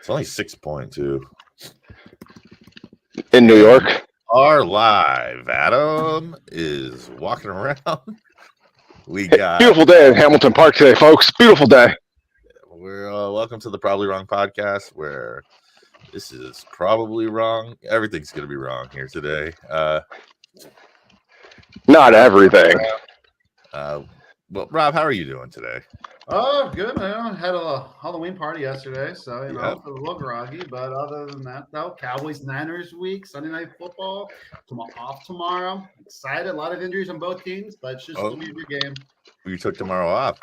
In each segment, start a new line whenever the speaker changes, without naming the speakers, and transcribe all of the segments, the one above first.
It's only 6.2.
In New York.
Are live. Adam is walking around. We got
beautiful day in Hamilton Park today, folks. Beautiful day.
We're welcome to the Probably Wrong podcast, where this is probably wrong. Everything's going to be wrong here today.
Not everything.
Well, Rob, how are you doing today?
Oh, good. I had a Halloween party yesterday, so you know,
Yep.
a little groggy. But other than that, though, Cowboys-Niners week, Sunday night football, off tomorrow. Excited. A lot of injuries on both teams, but it's just gonna be a good game.
You took tomorrow off.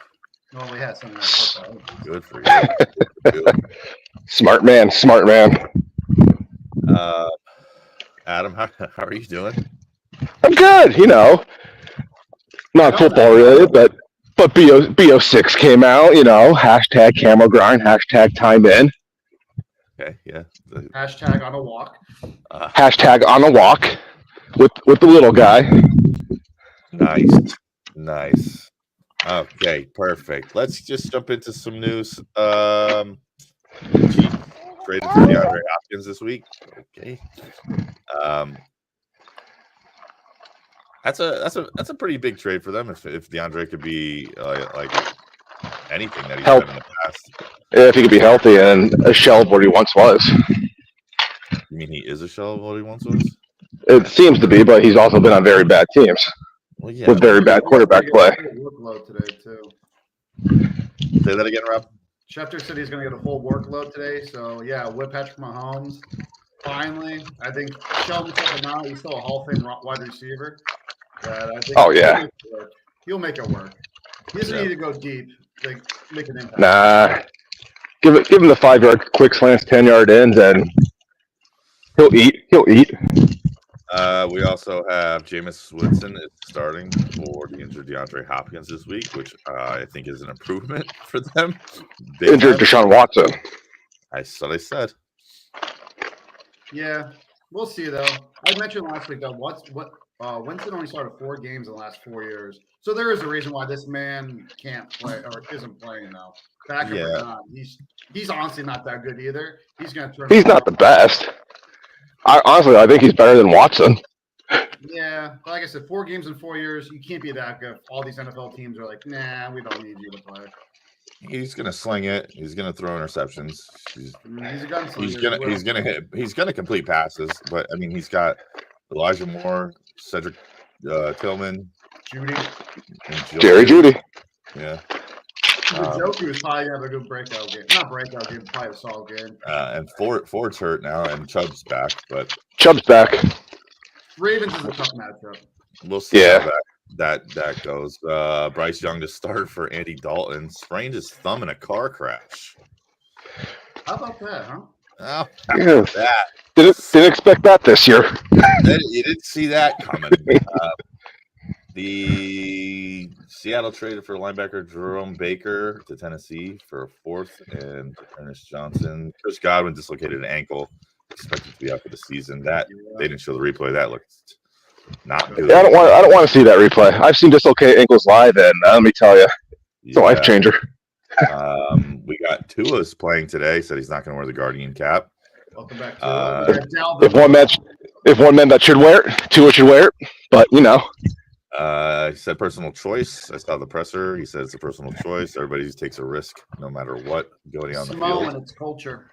Well, we had Sunday night football.
Good for you. Good.
Smart man.
Adam, how are you doing?
I'm good. You know, not football related, but BO6 came out. You know, hashtag camel grind, hashtag time in,
Okay, yeah.
Hashtag on a walk.
hashtag on a walk with the little guy.
Nice. Okay, perfect. Let's just jump into some news. Chiefs traded for DeAndre Hopkins this week. Okay. That's a pretty big trade for them if DeAndre could be like anything that he's done in the past.
If he could be healthy and a shell of what he once was.
You mean he is a shell of what he once was?
It seems to be, but he's also been on very bad teams
Well, yeah.
with very bad quarterback play.
Workload today too.
Say that again, Rob.
Schefter said he's going to get a full workload today, so yeah, whip Patrick Mahomes. Finally, I think Sheldon took him out. He's still a Hall of Fame wide receiver. But I think he'll make it work. He doesn't need to go deep, like make an impact.
Nah, give him the 5-yard quick slants, 10-yard ends, and he'll eat.
We also have Jameis Winston is starting for the injured DeAndre Hopkins this week, which I think is an improvement for them.
Injured Deshaun Watson.
That's what I said.
Yeah, we'll see though. I mentioned last week though. Winston only started 4 games in the last 4 years, so there is a reason why this man can't play or isn't playing now. Backup or not, he's honestly not that good either. He's going to turn.
He's not the best. I think he's better than Watson.
Yeah, but like I said, 4 games in 4 years, you can't be that good. All these NFL teams are like, nah, we don't need you to play.
He's gonna sling it. He's gonna throw interceptions. He's
a gunslinger.
He's gonna complete passes. But I mean, he's got Elijah Moore, Cedric Tillman,
Judy,
and
Jerry Judy.
Yeah.
Joku is probably gonna have a good breakout game. Not breakout game, probably a solid game.
And Ford's hurt now, and Chubb's back. But
Chubb's back.
Ravens is a tough matchup.
We'll see how that goes. Bryce Young to start for Andy Dalton. Sprained his thumb in a car crash.
How about that, huh?
Oh,
Yeah.
that.
Didn't expect that this year.
You didn't see that coming. The Seattle traded for linebacker Jerome Baker to Tennessee for a 4th, and Ernest Johnson. Chris Godwin dislocated an ankle, expected to be out for the season. They didn't show the replay. That looked not good.
Yeah, I don't want to see that replay. I've seen dislocate ankles live, and let me tell you, it's a life changer.
We got Tua's playing today. Said he's not going to wear the Guardian cap.
Welcome back to
if one man that should wear it, Tua should wear it. But you know.
He said personal choice. I saw the presser. He said it's a personal choice. Everybody just takes a risk no matter what going on the field.
And it's culture.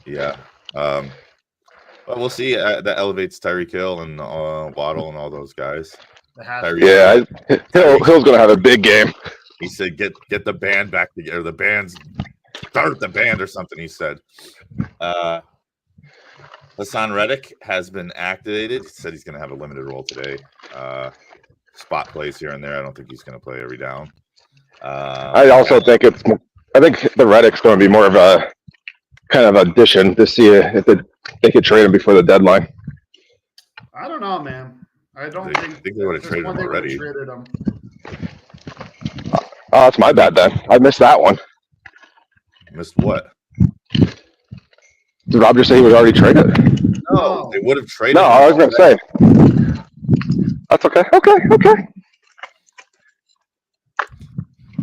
Yeah. But we'll see. That elevates Tyreek Hill and Waddle and all those guys.
Hill's going to have a big game.
He said, "Get the band back together. The band's start the band or something." He said. Hassan Reddick has been activated. He said he's going to have a limited role today. Spot plays here and there. I don't think he's going to play every down.
I also think the Reddick's going to be more of a kind of addition to see if they could trade him before the deadline.
I don't know, man. I don't think
they would have traded him already.
Oh, that's my bad then. I missed that one.
Missed what?
Did Rob just say he was already traded?
No, they would have traded.
No, I was going to say. That's okay. Okay.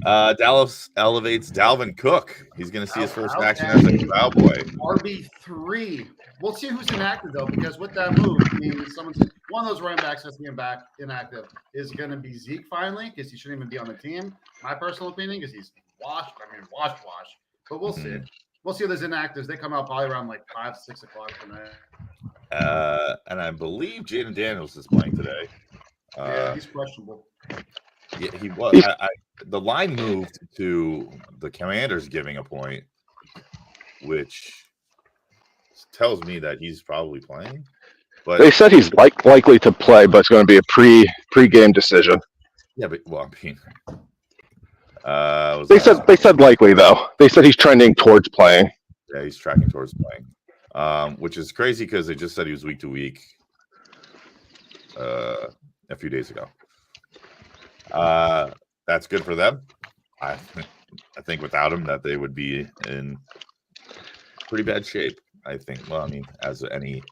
Dallas elevates Dalvin Cook. He's going to see his first action as a Cowboy.
RB3. We'll see who's inactive, though, because with that move, I mean, one of those running backs that's being back inactive is going to be Zeke finally, because he shouldn't even be on the team. My personal opinion, because he's washed. But we'll see. We'll see if there's inactives. They come out probably around like 5, 6 o'clock tonight.
And I believe Jaden Daniels is playing today.
Yeah, he's questionable.
Yeah, he was. The line moved to the Commanders giving a point, which tells me that he's probably playing. But
they said he's likely to play, but it's going to be a pre-game decision.
Yeah, but well, I mean,
they said likely though. They said he's trending towards playing.
Yeah, he's tracking towards playing, which is crazy because they just said he was week to week a few days ago. That's good for them. I think without him, that they would be in pretty bad shape. I think. Well, I mean, as any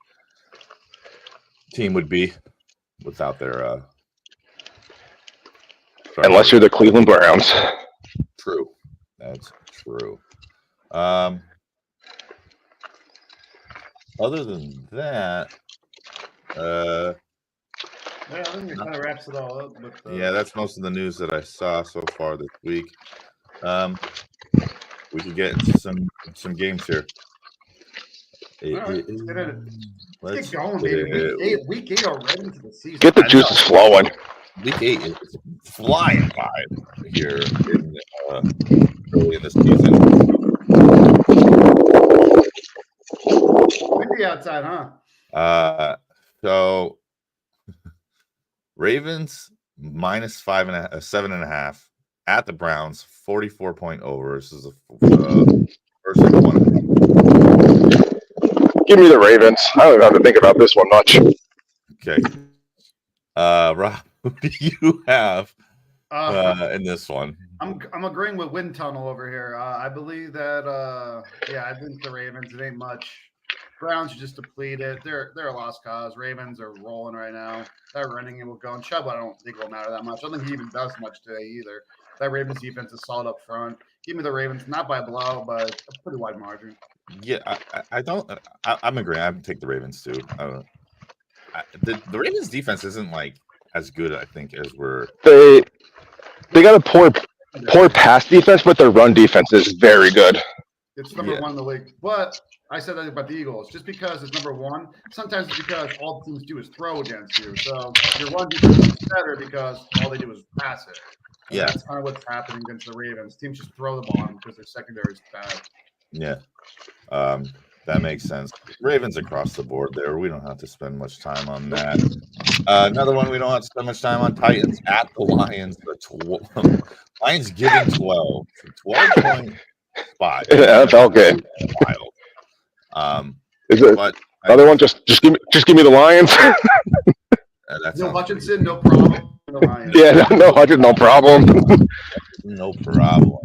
team would be without their.
Unless you're the Cleveland Browns.
True, that's true. Other than that,
yeah, I think it kind of wraps it all up.
Yeah, that's most of the news that I saw so far this week. We could get into some games here.
Right, let's get going, baby. Week 8 already into the season.
Get the juices flowing.
Week 8 is flying by here early in the season.
Windy outside, huh?
So Ravens minus 7.5 at the Browns, 44-point over. This is the first one.
Give me the Ravens. I don't even have to think about this one much.
Okay. Rob, who do you have in this one?
I'm agreeing with Wind Tunnel over here. I believe that I think the Ravens, it ain't much. Browns are just depleted. They're a lost cause. Ravens are rolling right now. That running game will go. And Chubb, I don't think will matter that much. I don't think he even does much today either. That Ravens defense is solid up front. Give me the Ravens, not by a blow, but a pretty wide margin.
Yeah, I'm agreeing. I would take the Ravens too. The Ravens defense isn't like as good, I think, as
they got a poor pass defense, but their run defense is very good.
It's number one in the league. But I said that about the Eagles. Just because it's number one, sometimes it's because all teams do is throw against you. So your run defense is better because all they do is pass it. And
yeah,
that's kind of what's happening against the Ravens. Teams just throw the ball because their secondary is bad.
Yeah, that makes sense. Ravens across the board there. We don't have to spend much time on that. Another one we don't have to spend much time on. Titans at the Lions. The Lions giving 12. 12-point spot.
Yeah, that felt good.
Wild.
Is it
but
other one? Just give me the Lions.
No Hutchinson, no problem. No Lions.
Yeah, no Hutchinson, no problem.
No problem.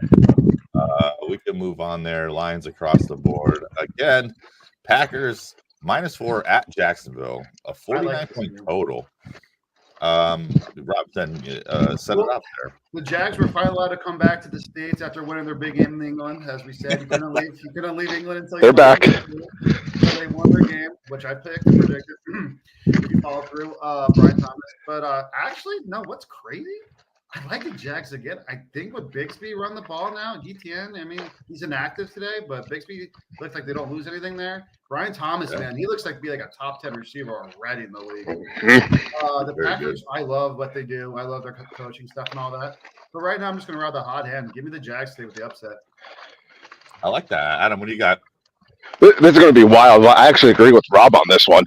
We can move on there. Lions across the board. Again, Packers -4 at Jacksonville. A 49-point total. Rob, then set it up there.
The Jags were finally allowed to come back to the States after winning their big game in England. As we said, you couldn't leave England until
they're back.
Until they won their game, which I picked and predicted. If you follow through, Brian Thomas. But actually, no, what's crazy? I like the Jags again. I think with Bigsby run the ball now, DTN, I mean, he's inactive today, but Bigsby looks like they don't lose anything there. Brian Thomas, man, he looks like be like a top 10 receiver already in the league. The Packers, I love what they do. I love their coaching stuff and all that. But right now, I'm just going to ride the hot hand. Give me the Jags today with the upset.
I like that. Adam, what do you got?
This is going to be wild. I actually agree with Rob on this one.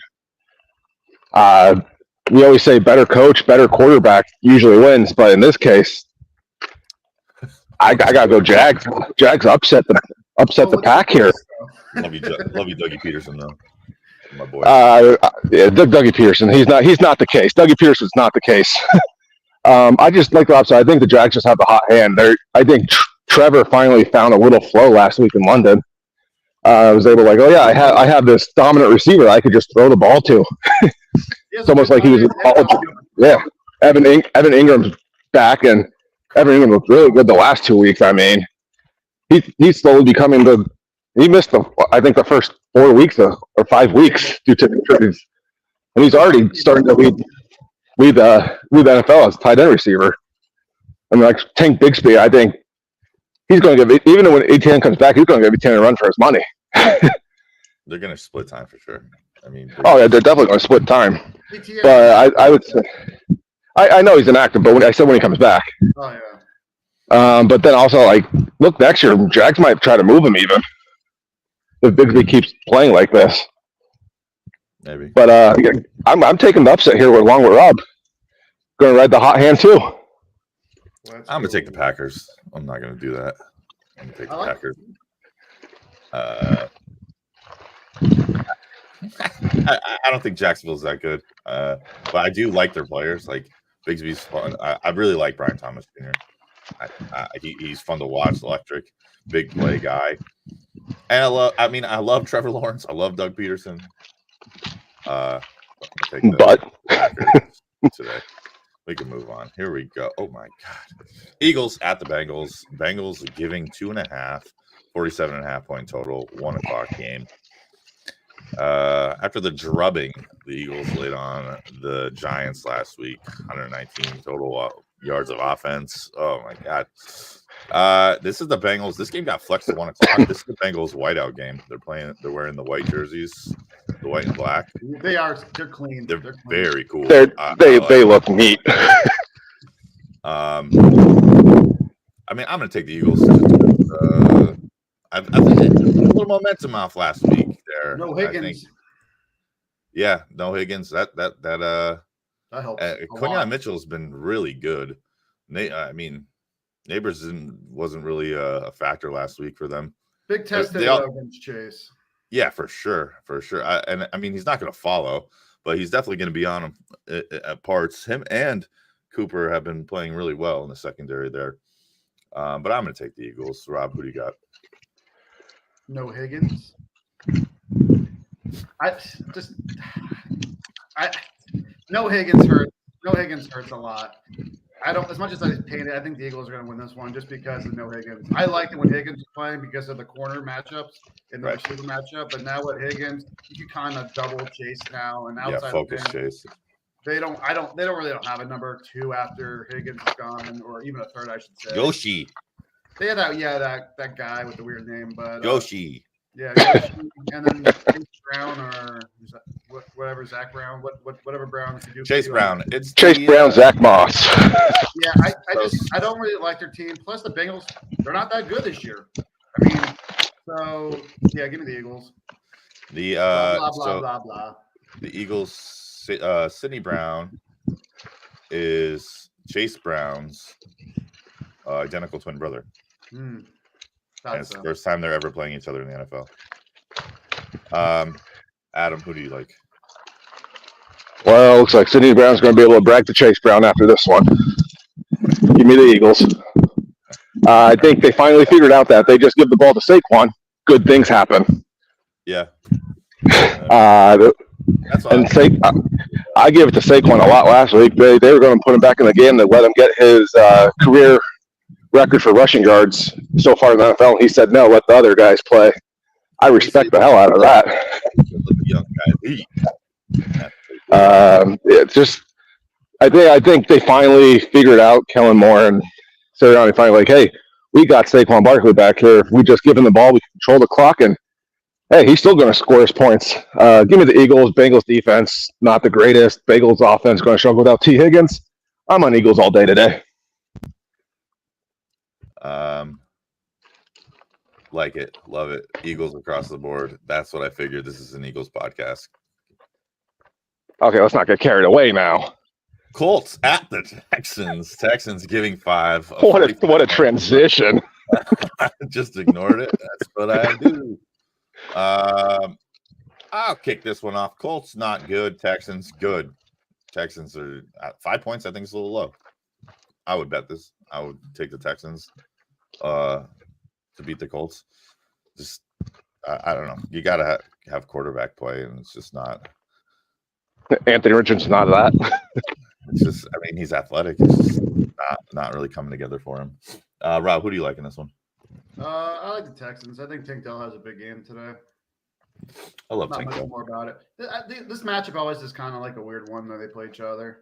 We always say better coach, better quarterback usually wins, but in this case, I gotta go Jags. Jags upset the pack here.
Love you, Dougie Peterson, though. My boy.
Yeah, Dougie Peterson. He's not the case. Dougie Peterson's not the case. I just like the upside. I think the Jags just have the hot hand. I think Trevor finally found a little flow last week in London. I was able to I have this dominant receiver I could just throw the ball to. It's almost like he was in college. Yeah, Evan Ingram's back, and Everything looked really good the last 2 weeks. I mean, he's slowly becoming he missed I think the first 4 weeks or 5 weeks due to injuries, and he's already starting to lead the NFL as tight end receiver. I mean, like Tank Bigsby, I think he's going to give, even when ATN comes back, he's going to give ATN a run for his money.
They're going to split time for sure. I mean,
oh yeah, they're definitely going to split time. But I would say, I know he's inactive, but I said when he comes back.
Oh yeah.
But then also, like, look, next year Jags might try to move him even if Bigsby keeps playing like this.
Maybe.
But I'm taking the upset here along with Rob. Going to ride the hot hand too.
I'm going to take the Packers. I'm not going to do that. I'm going to take the Packers. I don't think Jacksonville's that good. But I do like their players. Like, Bigsby's fun. I really like Brian Thomas Jr. He's fun to watch, electric, big play guy. And I love Trevor Lawrence. I love Doug Peterson. But today. We can move on. Here we go. Oh my God. Eagles at the Bengals. Bengals giving 2.5, 47.5 point total, 1 o'clock game. After the drubbing the Eagles laid on the Giants last week, 119 total yards of offense. Oh my God. This is the Bengals. This game got flexed to 1 o'clock. This is the Bengals whiteout game. They're wearing the white jerseys, the white and black.
They're clean.
They're
clean.
very cool.
They look neat.
I mean, I'm going to take the Eagles. I think a little momentum off last week there.
No Higgins.
Yeah, no Higgins. That
helps.
Quinyon Mitchell's been really good. I mean, Neighbors wasn't really a factor last week for them.
Big test against Chase.
Yeah, for sure. I mean, he's not going to follow, but he's definitely going to be on him at parts. Him and Cooper have been playing really well in the secondary there. But I'm going to take the Eagles. Rob, who do you got?
No Higgins. No Higgins hurts. No Higgins hurts a lot. I don't, as much as I painted, I think the Eagles are going to win this one just because of no Higgins. I liked it when Higgins was playing because of the corner matchups and the receiver matchup, but now with Higgins, you kind of double Chase now and outside
focus Chase.
They don't really have a number 2 after Higgins is gone, or even a third, I should say.
Yoshi.
They had that guy with the weird name, but
Yoshi.
Yeah, Yoshi, and then Chase Brown or whatever Zach Brown, whatever Brown can do.
Chase Brown. It's
Chase Brown, Zach Moss.
Yeah, I don't really like their team. Plus the Bengals, they're not that good this year. I mean, so yeah, give me the Eagles.
The
blah blah.
The Eagles, Sidney Brown is Chase Brown's identical twin brother. And it's the first time they're ever playing each other in the NFL. Adam, who do you like?
Well, looks like Sidney Brown's going to be able to brag to Chase Brown after this one. Give me the Eagles. I think they finally figured out that they just give the ball to Saquon, good things happen.
Yeah.
That's I gave it to Saquon a lot last week. They were going to put him back in the game to let him get his career record for rushing yards so far in the NFL. He said, no, let the other guys play. I respect the hell out of that. It's just, I think they finally figured out Kellen Moore and Sirianni finally like, hey, we got Saquon Barkley back here. If we just give him the ball, we can control the clock, and hey, he's still going to score his points. Give me the Eagles. Bengals defense, not the greatest. Bengals offense going to struggle without T. Higgins. I'm on Eagles all day today.
Like it, love it. Eagles across the board. That's what I figured. This is an Eagles podcast.
Okay, let's not get carried away now.
Colts at the Texans. Texans giving 5.
What a transition.
Just ignored it. That's what I do. I'll kick this one off. Colts not good. Texans good. Texans are at 5 points. I think it's a little low. I would bet this. I would take the Texans to beat the Colts. Just I don't know. You got to have quarterback play, and it's just not.
Anthony Richardson's not that.
It's just, I mean, he's athletic. It's just not really coming together for him. Rob, who do you like in this one?
I like the Texans. I think Tank Dell has a big game today.
I love
Not
Tank
much
Dell.
more about it. This matchup always is kind of like a weird one when they play each other.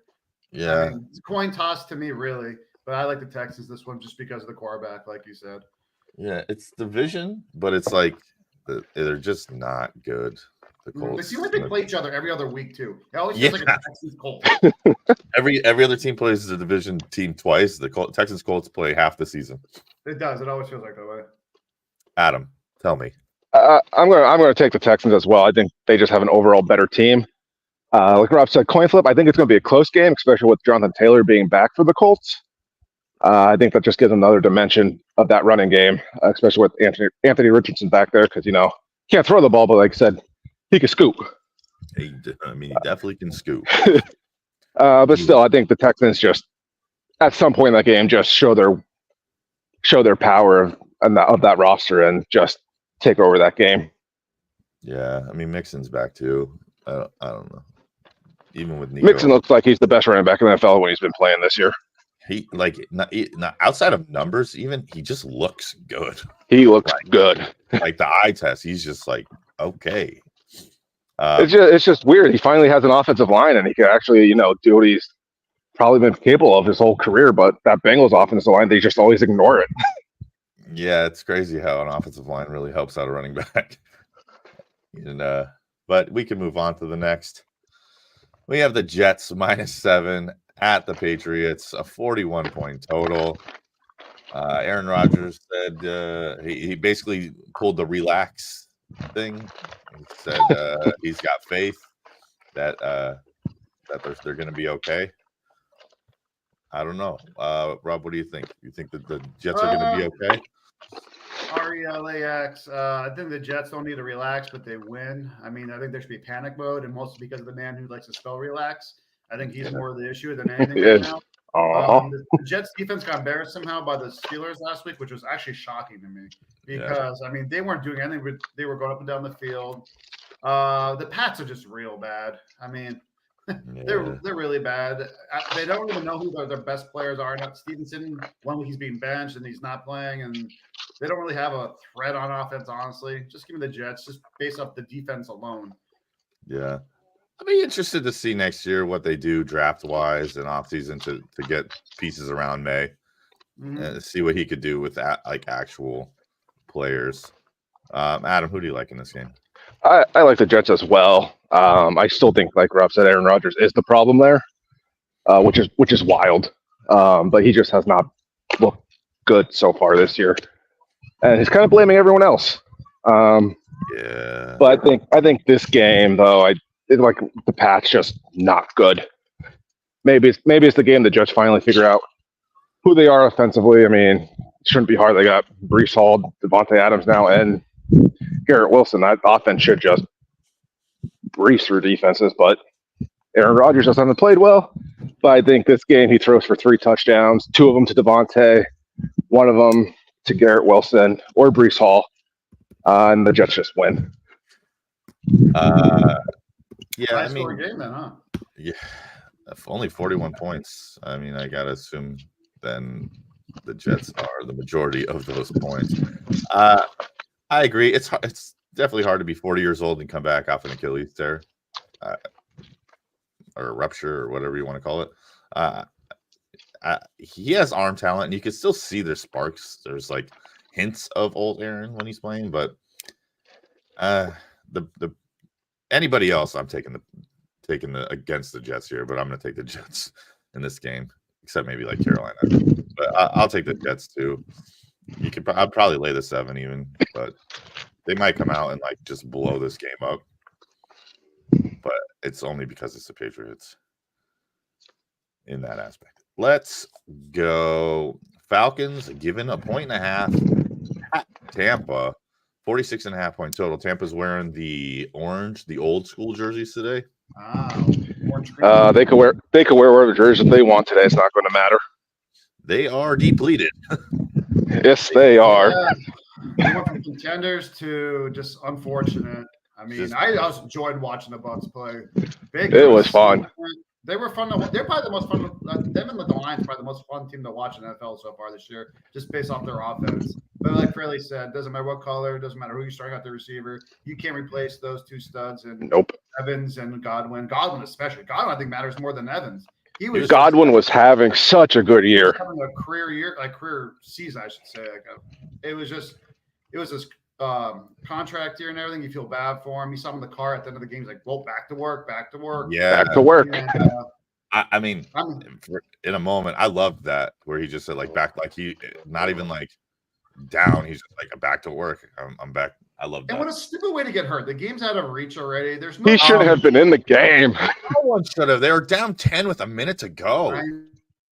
Yeah.
I mean, it's a coin toss to me, really. But I like the Texans this one just because of the quarterback, like you said.
Yeah, it's division, but it's like they're just not good. The
It
Colts.
seems like they play each other every other week too. It always feels like a Texans Colts.
Every other team plays the division team twice. The Texans Colts play half the season.
It does. It always feels like that way.
Adam, tell me.
I'm gonna take the Texans as well. I think they just have an overall better team. Like Rob said, coin flip. I think it's going to be a close game, especially with Jonathan Taylor being back for the Colts. I think that just gives another dimension of that running game, especially with Anthony Richardson back there, because can't throw the ball, but like I said, he can scoop.
He definitely can scoop.
But still, I think the Texans just at some point in that game just show their power of that roster and just take over that game.
Yeah, I mean Mixon's back too. I don't know. Even with Nico,
Mixon looks like he's the best running back in the NFL when he's been playing this year.
He not outside of numbers, even he just looks good.
He looks good.
Like the eye test, he's just like okay.
It's just weird. He finally has an offensive line, and he can actually do what he's probably been capable of his whole career. But that Bengals offensive line, they just always ignore it.
Yeah, it's crazy how an offensive line really helps out a running back. And but we can move on to the next. We have the Jets -7 at the Patriots, a 41-point total. Aaron Rodgers said he basically pulled the relax thing. He said he's got faith that they're going to be okay. I don't know. Rob, what do you think? You think that the Jets are going to be okay?
RELAX. I think the Jets don't need to relax, but they win. I mean, I think there should be panic mode, and mostly because of the man who likes to spell relax. I think he's more the issue than anything right now. The Jets defense got embarrassed somehow by the Steelers last week, which was actually shocking to me because, I mean, they weren't doing anything. They were going up and down the field. The Pats are just real bad. I mean, they're really bad. They don't even know who their best players are. Not Stevenson, one week he's being benched and he's not playing, and they don't really have a threat on offense, honestly. Just give me the Jets, just based off the defense alone.
Yeah. I'll be interested to see next year what they do draft-wise and offseason to get pieces around May and see what he could do with that, like actual players. Adam, who do you like in this game?
I like the Jets as well. I still think, like Rob said, Aaron Rodgers is the problem there, which is wild. But he just has not looked good so far this year, and he's kind of blaming everyone else. But I think this game though, it's like the Pats just not good. Maybe it's the game the Jets finally figure out who they are offensively. I mean, it shouldn't be hard. They got Breece Hall, Devontae Adams now, and Garrett Wilson. That offense should just breeze through defenses, but Aaron Rodgers just hasn't played well. But I think this game he throws for 3 touchdowns, 2 of them to Devontae, 1 of them to Garrett Wilson or Breece Hall, and the Jets just win.
Yeah, I mean,
game then, huh?
Yeah, only 41 points. I mean, I gotta assume then the Jets are the majority of those points. I agree. It's definitely hard to be 40 years old and come back off an Achilles tear, or a rupture, or whatever you want to call it. He has arm talent, and you can still see there's sparks. There's like hints of old Aaron when he's playing, but the anybody else, I'm taking the against the Jets here, but I'm going to take the Jets in this game, except maybe like Carolina. But I'll take the Jets too. I'd probably lay the 7 even, but they might come out and like just blow this game up. But it's only because it's the Patriots in that aspect. Let's go. Falcons given 1.5 at Tampa. 46.5-point total. Tampa's wearing the orange, the old school jerseys today.
Wow.
They could wear whatever jerseys they want today. It's not going to matter.
They are depleted.
Yes, they are.
Yeah. They went from contenders to just unfortunate. I mean, I also enjoyed watching the Bucs play.
It was fun.
They were fun to. They're probably the most fun. Them and the Lions probably the most fun team to watch in the NFL so far this year, just based off their offense. But like Fraley said, doesn't matter what color, doesn't matter who you start out the receiver. You can't replace those two studs and Evans and Godwin. Godwin especially. Godwin I think matters more than Evans.
Godwin was having such a good year.
Having a career year, like career season, I should say. It was this contract year and everything. You feel bad for him. You saw him in the car at the end of the game. He's like, well, back to work.
Yeah.
Back to work.
And,
I mean, in a moment, I loved that where he just said like back, like he not even like down. He's just like back to work. I'm back. I love that.
And what a stupid way to get hurt. The game's out of reach already. There's no.
He shouldn't have been in the game.
No one should have. They were down 10 with a minute to go.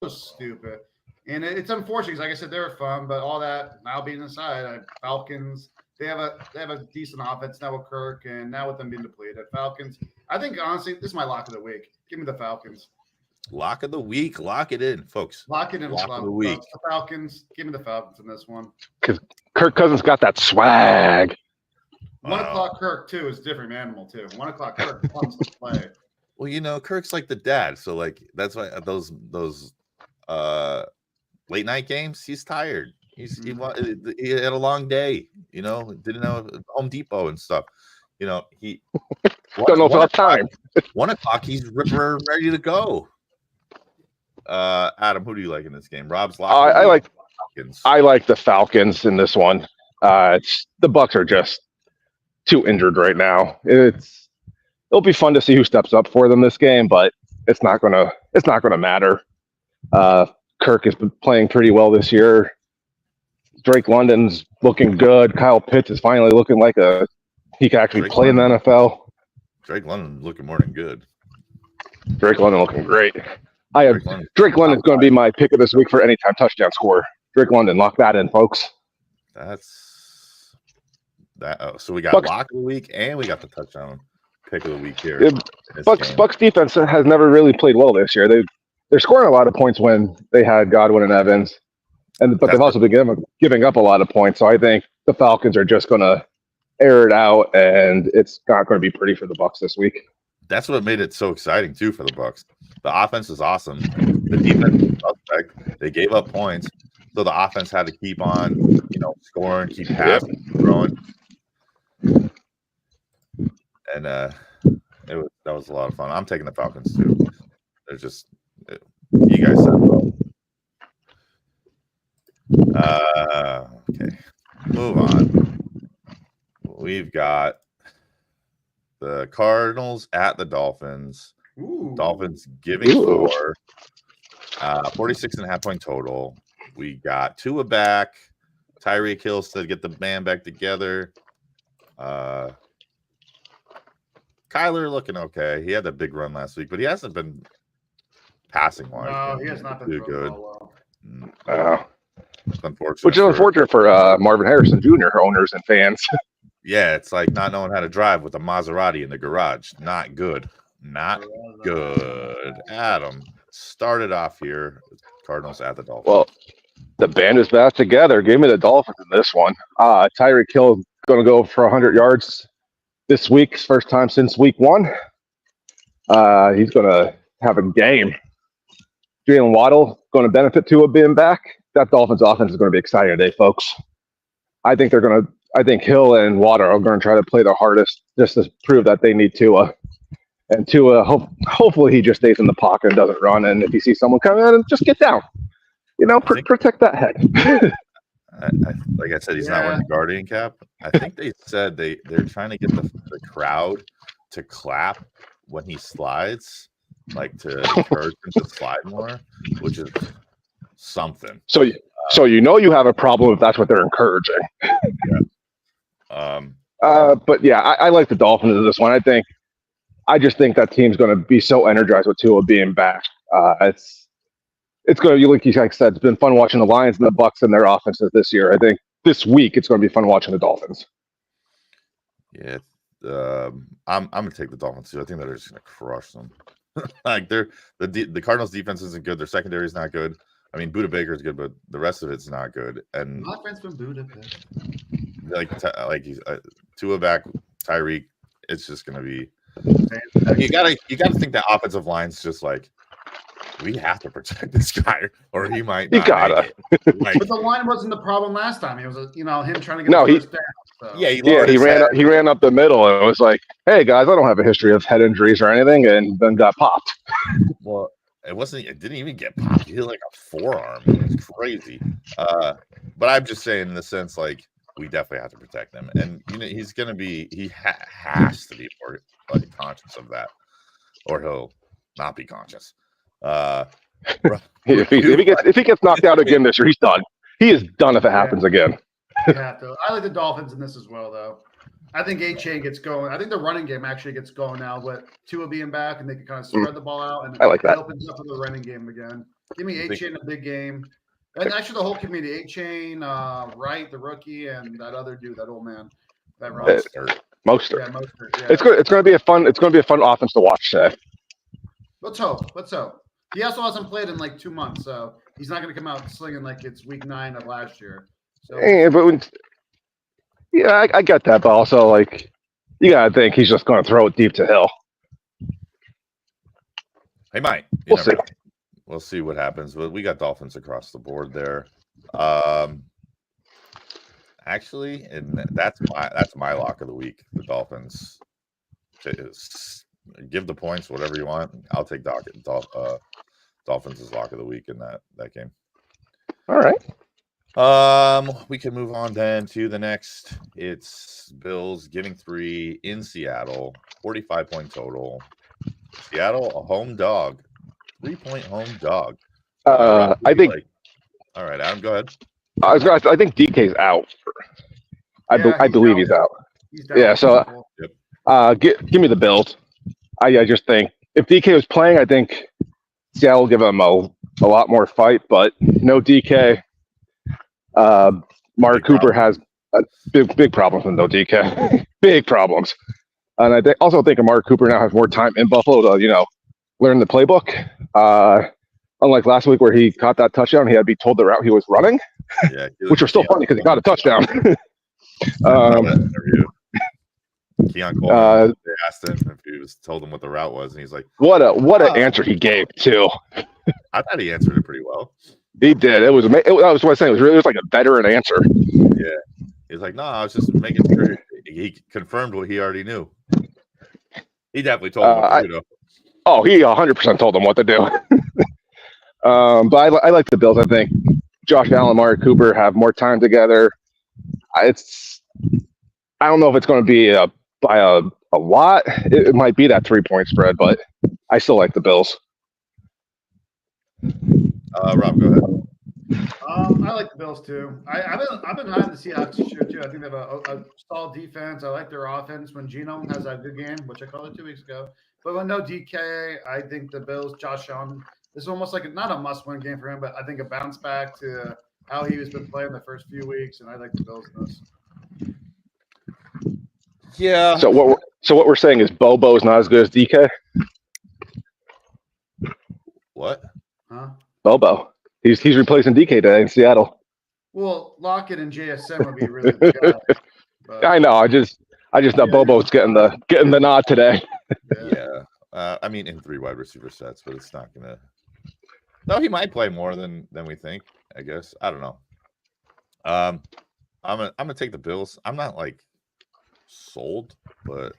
So stupid. And it's unfortunate because, like I said, they were fun, but all that now being aside, Falcons. They have a decent offense now with Kirk, and now with them being depleted. Falcons. I think honestly, this is my lock of the week. Give me the Falcons.
Lock of the week. Lock it in, folks.
Lock it in.
Lock of the week.
The Falcons. Give me the Falcons in this one.
Because Kirk Cousins got that swag.
1 o'clock Kirk too is a different animal too. 1 o'clock Kirk comes to play.
Well, you know, Kirk's like the dad, so like that's why those late night games, he's tired. He had a long day. You know, didn't know Home Depot and stuff. You know, he
don't know about time.
1 o'clock, he's ready to go. Adam, who do you like in this game? Rob's lock.
I like the Falcons in this one. The Bucks are just too injured right now. It'll be fun to see who steps up for them this game, but it's not gonna matter. Kirk has been playing pretty well this year. Drake London's looking good. Kyle Pitts is finally looking like he can actually play in the NFL.
Drake London looking more than good.
Drake London looking great. Drake London's going to be my pick of this week for anytime touchdown score. Drake London, lock that in, folks.
So we got lock of the week and we got the touchdown pick of the week here.
Bucks defense has never really played well this year. They're scoring a lot of points when they had Godwin and Evans, but they've also been giving up a lot of points. So I think the Falcons are just going to air it out, and it's not going to be pretty for the Bucks this week.
That's what made it so exciting too for the Bucks. The offense is awesome. The defense is suspect. They gave up points, so the offense had to keep on, scoring, keep passing, throwing, and that was a lot of fun. I'm taking the Falcons too. They're just you guys said well. Okay, move on. We've got the Cardinals at the Dolphins.
Ooh.
Dolphins giving 46.5 point total. We got Tua back. Tyreek Hill said get the band back together. Kyler looking okay. He had that big run last week, but he hasn't been passing wise.
No, he has not been
too good.
Well.
It's unfortunate.
Which is unfortunate for Marvin Harrison Jr. owners and fans.
Yeah, it's like not knowing how to drive with a Maserati in the garage. Not good. Not good. Adam, started off here. Cardinals at the Dolphins.
Well, the band is back together. Give me the Dolphins in this one. Tyreek Hill going to go for 100 yards this week. First time since week 1. He's going to have a game. Jalen Waddle going to benefit Tua being back. That Dolphins offense is going to be exciting today, folks. I think Hill and Water are going to try to play their hardest just to prove that they need Tua. And Tua, hopefully he just stays in the pocket and doesn't run. And if you see someone coming in, just get down. Protect that head.
Like I said, he's not wearing the Guardian cap. I think they said they're trying to get the crowd to clap when he slides, like to encourage him to slide more, which is something.
So you have a problem if that's what they're encouraging.
Yeah.
But yeah, I like the Dolphins in this one. I just think that team's going to be so energized with Tua being back. It's going to be, like you said, it's been fun watching the Lions and the Bucks and their offenses this year. I think this week it's going to be fun watching the Dolphins.
Yeah, I'm going to take the Dolphins too. I think they're just going to crush them. Like the Cardinals defense isn't good. Their secondary is not good. I mean, Budda Baker is good, but the rest of it's not good. And
offense from Budda.
Tua back, Tyreek. It's just going to be You gotta think that offensive line's just like, we have to protect this guy, or he might not make it.
Like, but the line wasn't the problem last time. It was, him trying to get a first down. So.
Yeah, he
ran up the middle and was like, "Hey guys, I don't have a history of head injuries or anything," and then got popped.
Well, it didn't even get popped. He hit like a forearm. It was crazy. But I'm just saying in the sense, like, we definitely have to protect him, and he's gonna be. He has to be more conscious of that, or he'll not be conscious.
If he gets knocked out again this year, he's done. He is done if it happens again.
You have to. I like the Dolphins in this as well, though. I think A-Chain gets going. I think the running game actually gets going now with Tua being back, and they can kind of spread the ball out, and
I like that.
It opens up for the running game again. Give me A-Chain a big game. And actually, the whole community, A-Chain, Wright, the rookie, and that other dude, that old man, that runs.
Mostert.
Yeah, Mostert. Yeah.
It's good. It's going to be a fun offense to watch today.
Let's hope. He also hasn't played in like 2 months, so he's not going to come out slinging like it's week 9 of last year. So,
I get that, but also like you gotta think he's just going to throw it deep to Hill.
He might.
We'll see.
We'll see what happens, but we got Dolphins across the board there. Actually, and that's my lock of the week. The Dolphins. Give the points, whatever you want. I'll take Dolphins' lock of the week in that game.
All right.
We can move on then to the next. It's Bills giving 3 in Seattle, 45-point total. Seattle, a home dog, 3-point home dog.
I think.
All right, Adam, go ahead.
I think DK's out. I believe he's out. So give me the Bills. I just think if DK was playing, I think Seattle will give him a lot more fight, but no DK. Cooper has big problems with no DK. Big problems. And I also think Amari Cooper now has more time in Buffalo to, learn the playbook. Unlike last week where he caught that touchdown, he had to be told the route he was running, which was still funny because he got a touchdown.
Keon Coleman, they asked him if he told him what the route was, and he's like,
"What an answer he gave too."
I thought he answered it pretty well.
He did. That was what I was saying. It was like a veteran answer.
Yeah, he's like, "No, I was just making sure." He confirmed what he already knew. He definitely told him what to do.
Oh, he 100% told them what to do. But I like the Bills. I think Josh Allen and Amari Cooper have more time together. I don't know if it's going to be by a lot. It might be that 3-point spread, but I still like the Bills.
Rob, go ahead.
I like the Bills too. I've been high on the Seahawks this year too. I think they have a solid defense. I like their offense when Geno has a good game, which I called it 2 weeks ago. But when no DK, I think the Bills, Josh Allen, this is almost like not a must-win game for him, but I think a bounce back to how he has been playing the first few weeks, and I like the Bills in this.
Yeah.
So what we're saying is Bobo is not as good as DK.
What?
Huh?
Bobo. He's replacing DK today in Seattle.
Well, Lockett and JSN would be really good guys. But,
I know. I just know Bobo's getting the nod today.
Yeah. I mean, in 3 wide receiver sets, but it's not gonna. No, he might play more than we think. I guess I don't know. I'm gonna take the Bills. I'm not like sold, but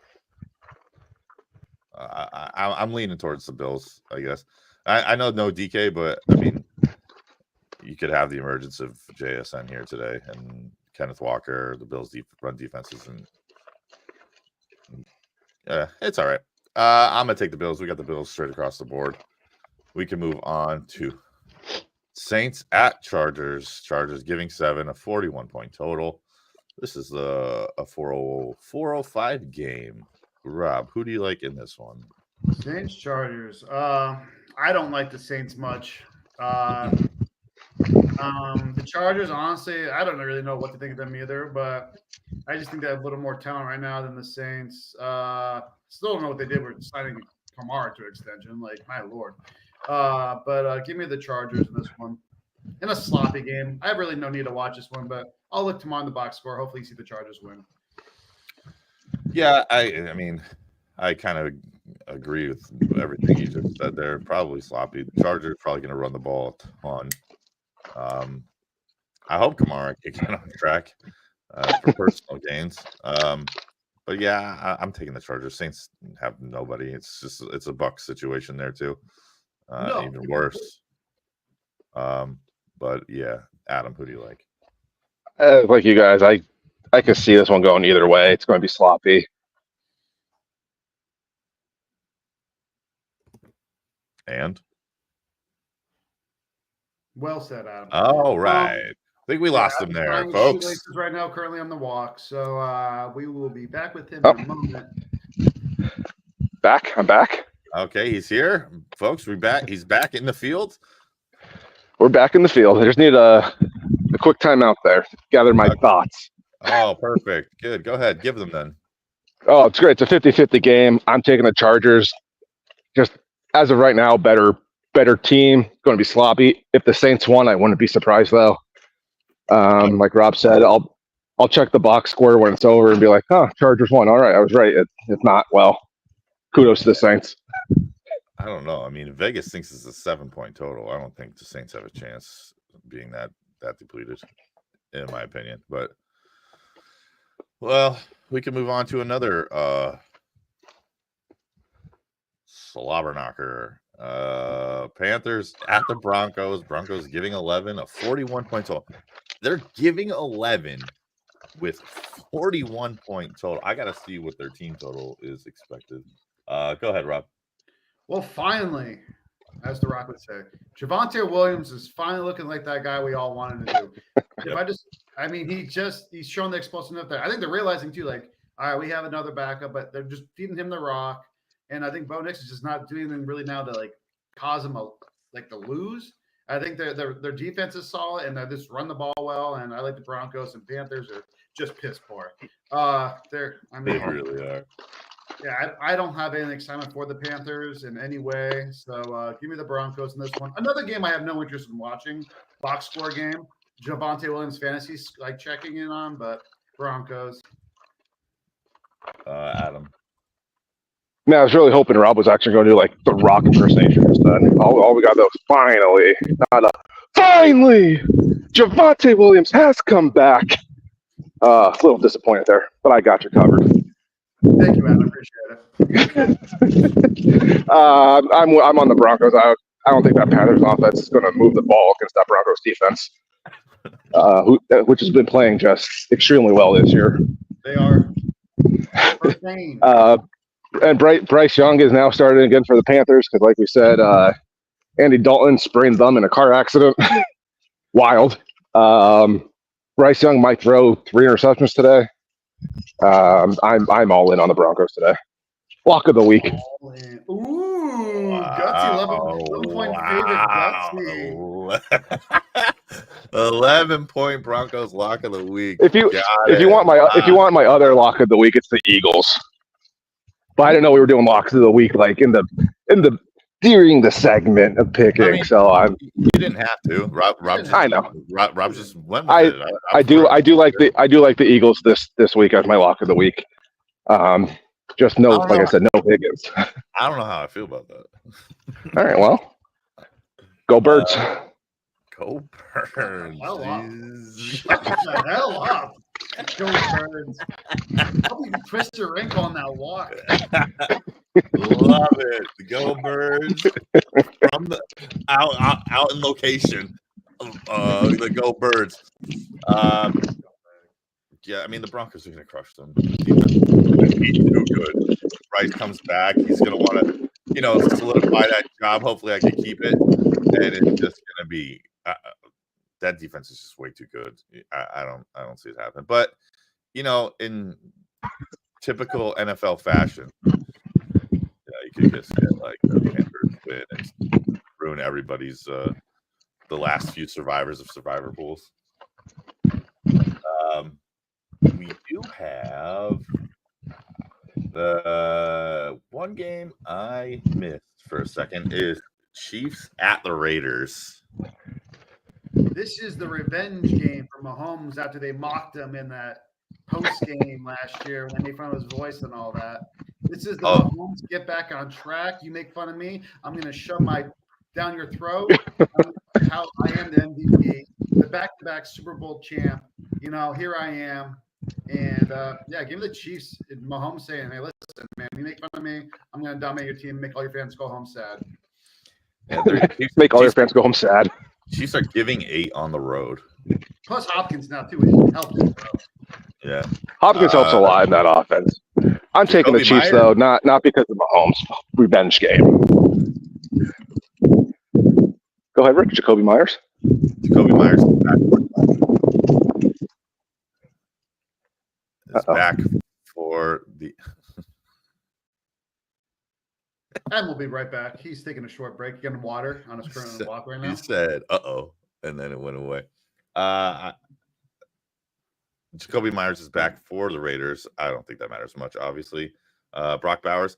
I'm leaning towards the Bills. I guess I know no DK, but I mean, you could have the emergence of JSN here today and Kenneth Walker. The Bills' run defenses, and it's all right. I'm gonna take the Bills. We got the Bills straight across the board. We can move on to Saints at Chargers. Chargers giving 7, a 41-point total. This is a 405 game. Rob, who do you like in this one?
Saints Chargers. I don't like the Saints much. The Chargers, honestly, I don't really know what to think of them either, but I just think they have a little more talent right now than the Saints. Still don't know what they did with signing Kamara to extension. Like, my Lord. But give me the Chargers in this one. In a sloppy game. I have really no need to watch this one, but I'll look tomorrow in the box score. Hopefully you see the Chargers win.
Yeah, I mean, I kind of agree with everything you just said there. Probably sloppy. Chargers probably going to run the ball a ton. I hope Kamara can get on track for personal gains. But yeah, I'm taking the Chargers. Saints have nobody. It's a Bucs situation there too. Even worse. But yeah, Adam, who do you like?
Like you guys, I can see this one going either way. It's going to be sloppy.
And?
Well said, Adam.
All right. I think we lost him there, folks.
Right now, currently on the walk. So we will be back with him in a moment.
Back? I'm back.
Okay, he's here. Folks, we're back. He's back in the field.
We're back in the field. I just need a quick timeout there. Gather my thoughts.
Oh, perfect. Good. Go ahead. Give them then.
Oh, it's great. It's a 50-50 game. I'm taking the Chargers. Just as of right now, better team. Going to be sloppy. If the Saints won, I wouldn't be surprised though. Like Rob said, I'll check the box score when it's over and be like, "Huh, Chargers won. All right, I was right." If not, well, kudos to the Saints.
I don't know. I mean, Vegas thinks it's a 7-point total. I don't think the Saints have a chance being that depleted, in my opinion. But well, we can move on to another slobber knocker. Panthers at the Broncos. Broncos giving 11, a 41-point total. They're giving 11 with 41-point total. I gotta see what their team total is expected. Go ahead, Rob.
Well, finally, as The Rock would say, Javonte Williams is finally looking like that guy we all wanted to do. He's shown the explosiveness there. I think they're realizing too, like, all right, we have another backup, but they're just feeding him the rock. And I think Bo Nix is just not doing anything really now to like cause him to lose. I think their defense is solid and they just run the ball well. And I like the Broncos and Panthers are just piss poor. They
really are.
Yeah, I don't have any excitement for the Panthers in any way. So give me the Broncos in this one. Another game I have no interest in watching, box score game. Javonte Williams fantasy like checking in on, but Broncos.
Adam.
Man, I was really hoping Rob was actually going to do like the Rock impersonation instead. All we got was finally, finally, Javonte Williams has come back. A little disappointed there, but I got you covered.
Thank you, Adam. Appreciate it.
I'm on the Broncos. I don't think that Panthers offense is going to move the ball against that Broncos defense, which has been playing just extremely well this year.
They are.
And Bryce Young is now starting again for the Panthers because, like we said, Andy Dalton sprained thumb in a car accident. Wild. Bryce Young might throw 3 interceptions today. I'm all in on the Broncos today. Lock of the week.
Ooh, Gutsy, 11-point favorite Gutsy.
11-point Broncos lock of the week.
If you want my other lock of the week, it's the Eagles. But I didn't know we were doing locks of the week like in the during the segment of picking. I mean,
you didn't have to. Rob
I know.
Rob just went with it.
I do like the Eagles this week as my lock of the week. Just no, like I said, no Higgins.
I don't know how I feel about that.
All right, well, go Birds.
Go Birds.
Shut the hell up. Go Birds. How do you twist your ankle on that walk?
Love it. Go Birds. From the out in location. The Go Birds. Yeah, I mean the Broncos are going to crush them. He's too good. Bryce comes back. He's going to want to, solidify that job. Hopefully, I can keep it. And it's just going to be that defense is just way too good. I don't see it happen. But in typical NFL fashion, you could just get like the Panthers win and ruin everybody's the last few survivors of survivor pools. We do have the one game I missed for a second is Chiefs at the Raiders.
This is the revenge game for Mahomes after they mocked him in that post game last year when they found his voice and all that. This is the Mahomes get back on track. You make fun of me, I'm going to shove my down your throat. How I am the MVP, the back-to-back Super Bowl champ. Here I am. And give me the Chiefs. Mahomes saying, "Hey, listen, man, you make fun of me, I'm going to dominate your team, make all your fans go home sad."
Yeah, make all your fans go home sad.
Chiefs are giving 8 on the road.
Plus Hopkins now too. He helps.
Yeah,
Hopkins helps a lot in that offense. I'm taking the Chiefs though, not because of Mahomes' revenge game. Go ahead, Rick. Jacoby Myers.
Jacoby Myers is back for the.
And we'll be right back. He's taking a short break, getting water on his current walk right now.
He said, "Uh-oh," and then it went away. Jacoby Myers is back for the Raiders. I don't think that matters much, obviously. Brock Bowers,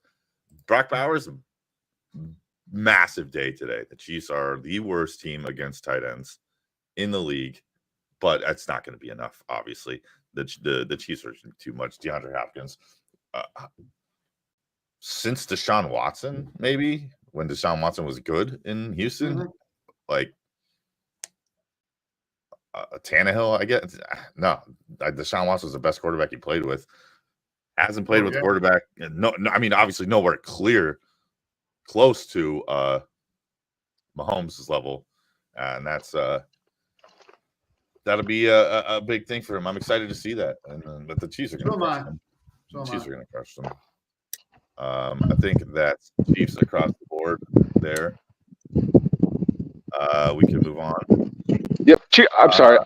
massive day today. The Chiefs are the worst team against tight ends in the league, but that's not going to be enough, obviously. The Chiefs are too much. DeAndre Hopkins. Since Deshaun Watson, maybe, when Deshaun Watson was good in Houston, like Tannehill, I guess. No, Deshaun Watson was the best quarterback he played with. Hasn't played with the quarterback. No, I mean, obviously nowhere close to Mahomes' level. And that's that'll be a big thing for him. I'm excited to see that. But the Chiefs are going to crush them. The Chiefs are going to crush them. I think that's Chiefs across the board there. We can move on.
Yep. I'm sorry.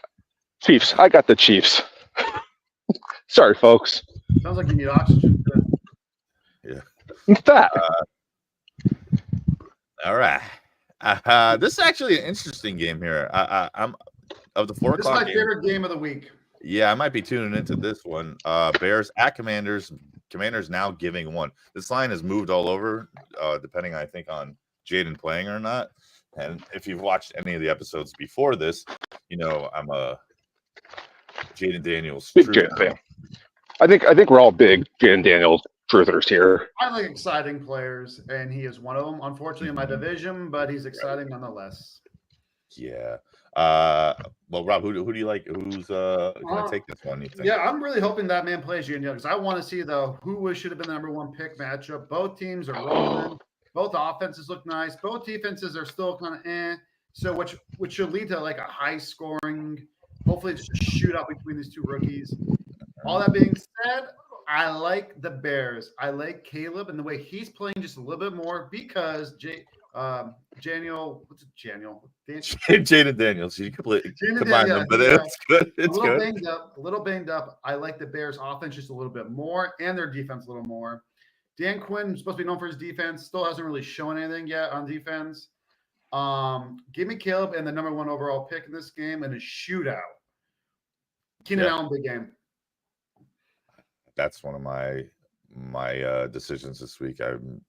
Chiefs. I got the Chiefs. Sorry, folks.
Sounds like you need oxygen.
Yeah.
That.
All right. This is actually an interesting game here. I'm of the 4 o'clock.
This is my favorite game of the week.
Yeah, I might be tuning into this one. Bears at Commanders. Commanders now giving 1. This line has moved all over, depending, I think, on Jaden playing or not. And if you've watched any of the episodes before this, I'm a Jaden Daniels
big Jaden fan. I think we're all big Jaden Daniels truthers here.
I like exciting players, and he is one of them. Unfortunately, in my division, but he's exciting nonetheless.
Yeah. Well, Rob, who do you like? Who's going to take this one? You think?
Yeah, I'm really hoping that man plays Jaden Daniels, because I want to see who should have been the number 1 pick matchup. Both teams are rolling. Both offenses look nice. Both defenses are still kind of eh. So which should lead to like a high scoring, hopefully it's just a shootout between these two rookies. All that being said, I like the Bears. I like Caleb and the way he's playing just a little bit more because Jaden
Daniels. You combine them, but it's good. It's good.
A little banged up. I like the Bears offense just a little bit more and their defense a little more. Dan Quinn is supposed to be known for his defense. Still hasn't really shown anything yet on defense. Give me Caleb and the number 1 overall pick in this game in a shootout. Keenan Allen, big game.
That's one of my decisions this week. I'm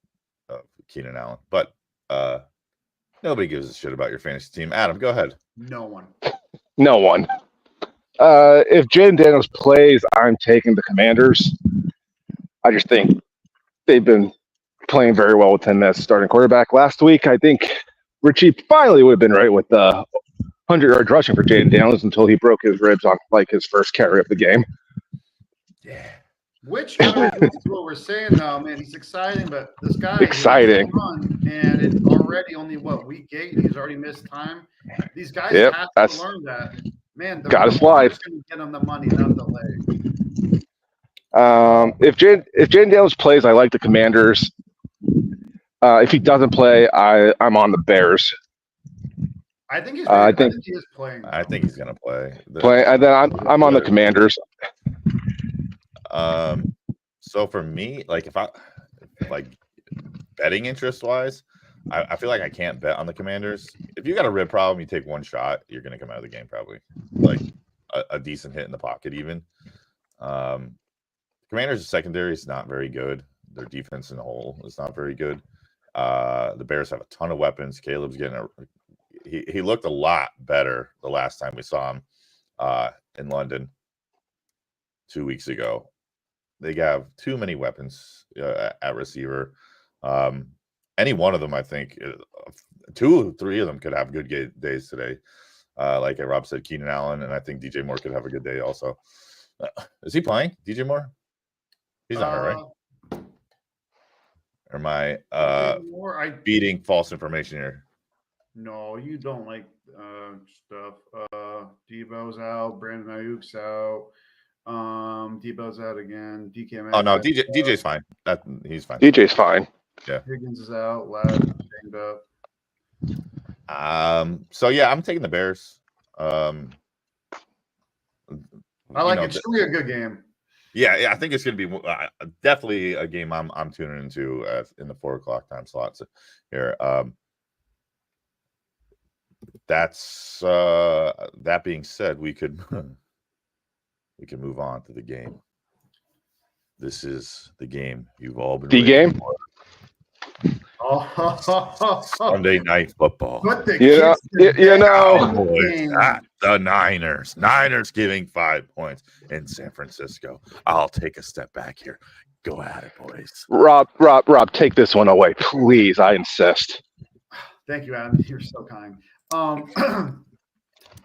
Keenan Allen, but nobody gives a shit about your fantasy team. Adam, go ahead.
No one.
If Jaden Daniels plays, I'm taking the Commanders. I just think they've been playing very well with him as starting quarterback. Last week, I think Richie finally would have been right with the 100-yard rushing for Jaden Daniels until he broke his ribs on like his first carry of the game.
Yeah. Which what we're saying though, man, he's exciting, but this guy
exciting,
and it's already only week 8, and he's already missed time. These guys have to learn that. Man,
got to slide.
Going to get them the money, not the leg.
If Jaden Daniels plays, I like the Commanders. If he doesn't play, I'm on the Bears.
I think he's. I think he is playing.
I think he's going to play.
And then I'm on the Commanders.
So for me, like if betting interest wise, I feel like I can't bet on the Commanders. If you got a rib problem, you take one shot, you're going to come out of the game probably like a decent hit in the pocket even. Commanders' secondary is not very good. Their defense in the whole is not very good. The Bears have a ton of weapons. Caleb's getting he looked a lot better the last time we saw him in London 2 weeks ago they have too many weapons at receiver. Any one of them, I think, 2, 3 of them could have good days today. Like Rob said, Keenan Allen, and I think DJ Moore could have a good day also. Is he playing, DJ Moore? He's not hurt, right? Or am I beating false information here?
No, you don't like stuff. Debo's out. Brandon Ayuk's out. Debo's out again. DK.
Oh no, DJ's fine. He's fine.
DJ's fine.
Yeah.
Higgins is out. Ladd banged up.
So yeah, I'm taking the Bears.
I like it. It's gonna be a good game.
Yeah, I think it's gonna be definitely a game I'm tuning into in the 4:00 time slots here. That's that being said, we can move on to the game. This is the game you've all been
game.
Sunday Night Football.
You know,
at the Niners. Niners giving 5 points in San Francisco. I'll take a step back here. Go at it, boys.
Rob, take this one away, please. I insist.
Thank you, Adam. You're so kind.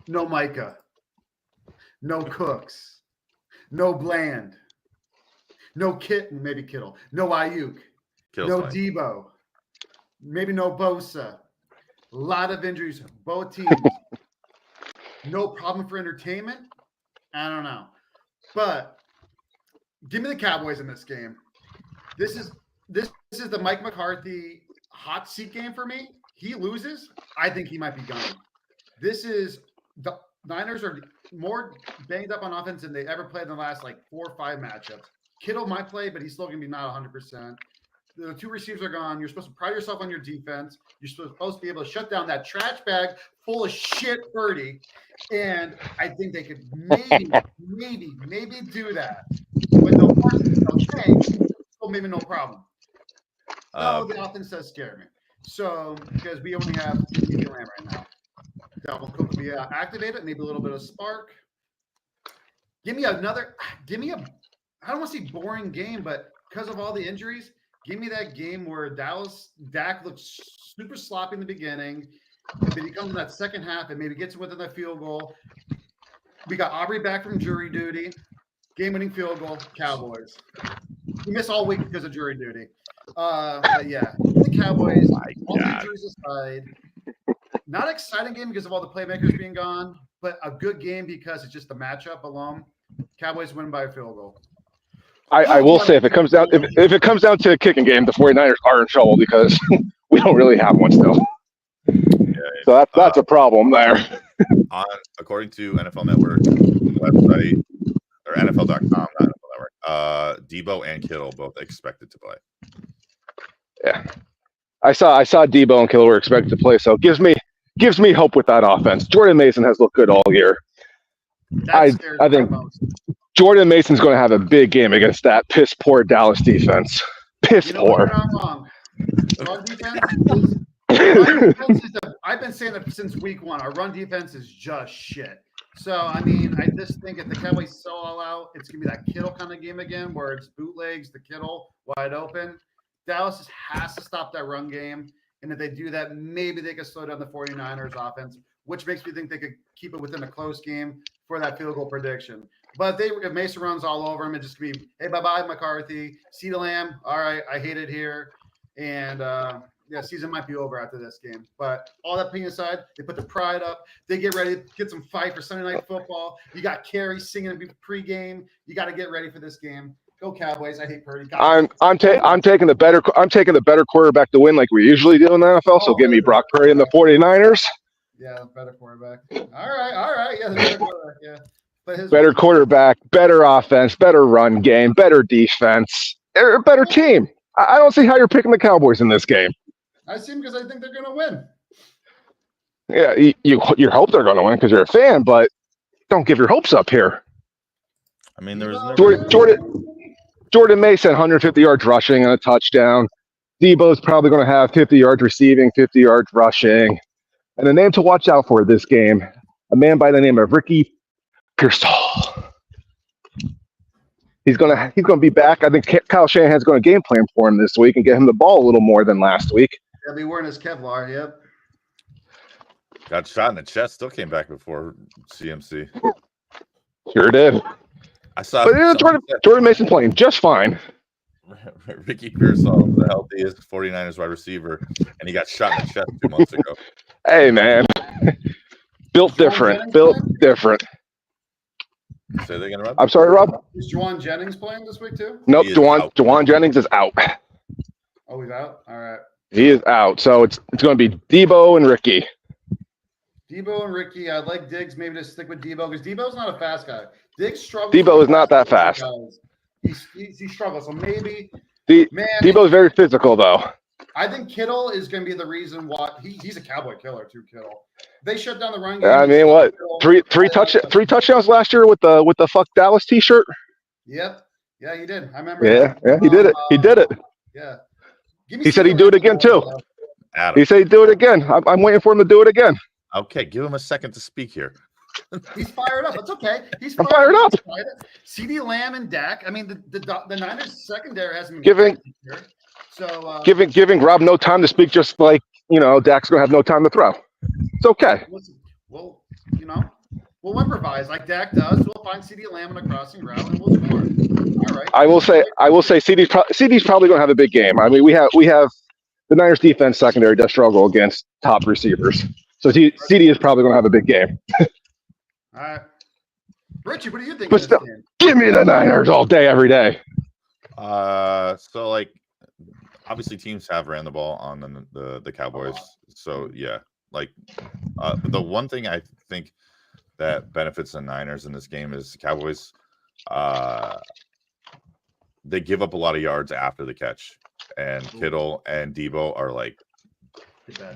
No Micah. No Cooks. No Bland. No maybe Kittle. No Ayuk. No Debo. Maybe no Bosa. A lot of injuries, both teams. No problem for entertainment. I don't know. But give me the Cowboys in this game. This is the Mike McCarthy hot seat game for me. He loses, I think he might be gone. This is the Niners are more banged up on offense than they ever played in the last 4 or 5 matchups. Kittle might play, but he's still going to be not 100%. The 2 receivers are gone. You're supposed to pride yourself on your defense. You're supposed to be able to shut down that trash bag full of shit Birdie. And I think they could maybe do that. With no Parsons, no change, so maybe no problem. No, the offense does scare me. So, because we only have Lamb right now. Dalvin Cook will be activated, maybe a little bit of spark. I don't want to see boring game, but because of all the injuries, give me that game where Dak looks super sloppy in the beginning, but he comes in that second half and maybe gets within the field goal. We got Aubrey back from jury duty, game-winning field goal, Cowboys. We missed all week because of jury duty. But yeah, the Cowboys, all injuries aside, not exciting game because of all the playmakers being gone, but a good game because it's just the matchup alone. Cowboys win by a field goal.
I will say if it comes down to a kicking game, the 49ers are in trouble because we don't really have one still.
Yeah,
so that's a problem there.
According to NFL Network website or NFL.com, not NFL Network, Debo and Kittle both expected to play.
Yeah, I saw Debo and Kittle were expected to play, so it gives me hope with that offense. Jordan Mason has looked good all year. I think Jordan Mason's going to have a big game against that piss poor Dallas defense. Piss poor.
Run defense I've been saying it since week 1. Our run defense is just shit. So, I mean, I just think if the Cowboys sell all out, it's going to be that Kittle kind of game again where it's bootlegs, the Kittle wide open. Dallas just has to stop that run game. And if they do that, maybe they can slow down the 49ers offense, which makes me think they could keep it within a close game for that field goal prediction. But if Mason runs all over him, it's just going to be, hey, bye-bye, McCarthy. CeeDee Lamb, all right, I hate it here. And, season might be over after this game. But all that being aside, they put the pride up. They get ready to get some fight for Sunday Night Football. You got Carey singing pregame. You got to get ready for this game. Go Cowboys! I hate Purdy.
I'm taking the better quarterback to win like we usually do in the NFL. So give me Brock Purdy and the 49ers.
Yeah, better quarterback. All right. Yeah, the better quarterback. Yeah,
better quarterback, better offense, better run game, better defense, a better team. I don't see how you're picking the Cowboys in this game.
I see them because I think they're going to win.
Yeah, you hope they're going to win because you're a fan, but don't give your hopes up here.
I mean, there's
Jordan Mason, 150 yards rushing and a touchdown. Debo's probably going to have 50 yards receiving, 50 yards rushing. And the name to watch out for this game, a man by the name of Ricky Pearsall. He's gonna be back. I think Kyle Shanahan's going to game plan for him this week and get him the ball a little more than last week.
He'll be wearing his Kevlar. Yep.
Got shot in the chest. Still came back before CMC.
Sure did.
I saw.
But Jordan Mason playing just fine.
Ricky Pearsall, the healthiest 49ers wide receiver, and he got shot in the chest 2 months ago.
Hey, man. Built different.
Say that again, Rob?
I'm sorry, Rob?
Is Juwan Jennings playing this week too?
Nope, Juwan Jennings is out.
Oh, he's out? All right.
He is out. So it's going to be Debo and Ricky.
Debo and Ricky. I'd like Diggs maybe to stick with Debo because Debo's not a fast guy. Diggs struggles.
Debo is not that fast.
He struggles. So maybe
Debo is very physical, though.
I think Kittle is going to be the reason why he's a Cowboy killer too. Kittle. They shut down the run game.
I mean, what? Three touchdowns last year with the fuck Dallas T-shirt.
Yep. Yeah, he did. I remember.
Yeah, he did it. He did it.
Yeah.
He said he'd do it again too.
Adam.
He said he'd do it again. I'm waiting for him to do it again.
Okay, give him a second to speak here.
He's fired up. It's okay.
I'm fired up.
CD Lamb and Dak. I mean, the Niners secondary hasn't been
giving.
So
giving Rob no time to speak, just like Dak's gonna have no time to throw. It's okay.
We'll improvise like Dak does. We'll find CD Lamb in a crossing route and we'll score. All right. I
will say CD's probably gonna have a big game. I mean, we have the Niners defense secondary does struggle against top receivers, so CD is probably gonna have a big game.
All right. Richie, what do you think?
But still, give me the Niners all day, every day.
So like, obviously teams have ran the ball on the Cowboys. So yeah, like, the one thing I think that benefits the Niners in this game is Cowboys. They give up a lot of yards after the catch, and Kittle and Debo are like,